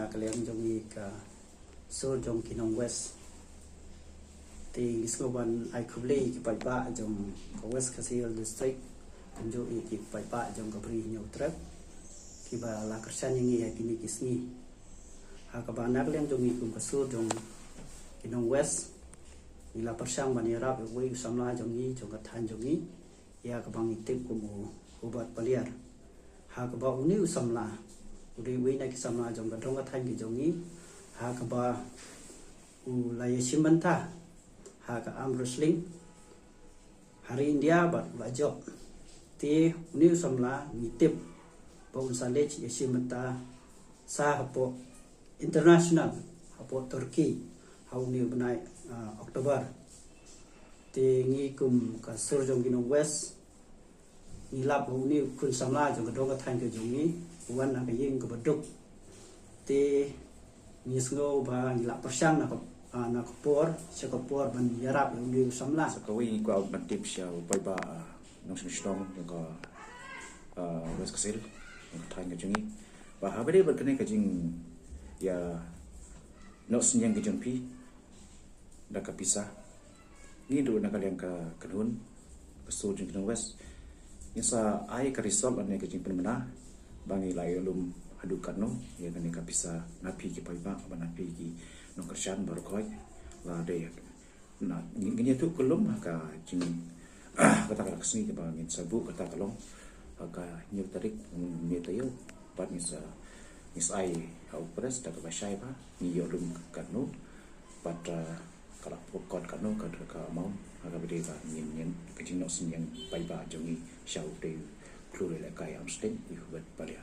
kalian jongi ka Seoul jong Kinong West thì ngoban ai kubli ki pa jong West Kasiel district kunjo ki pa jong kabri nyaw trap ki ba la kersan yang i kini kisni ha ka ba nak lem jong i kum ka Seoul jong Kinong West ila persang ban yarap we samla jong i jong ka than jong i ya ka bang itip kum ubat paliar ha ka ba uni samla uri we na ki samla jong ka dong ka than ki jong i ha ka ba u la yeshimanta ha ka am wrestling hari India bat wajok ti uni samla ngitip ba un salej yeshimanta sa hapo international hapo Turkey ha uni benai Oktober ti ngi kum ka Sur jong Kinong West ni lap uni kun samla jong ka dong ka than ki jong i wan na ka ying ka baduk ti nisgo ba la persang na kapor sa kapor ban yarap yung di samla sa kawi ko ang tip siya pa nong sinistong yung West Kasiel yung tanya jungi ba habade ba kene kajing ya no sinyang kajing pi da kapisa ni do na kalian ka kanun ka Seoul jong Kinong West sa ai ka result ane kajing penmena bangi layolum adukan no ya kan ka bisa napi ki paiba ba napi ki no kersan baru koi la de na ngini tu kelum ka jing kata kala kesni ke bangin sabu kata kalong ka nyu tarik mi tayo pat mis ai au pres da ka basai ba ni yolum kan no pat kala pokot kan no ka mau aga bede ka nyen ka jing no sin yang paiba jongi shau te klure la kai am sten wi bat palia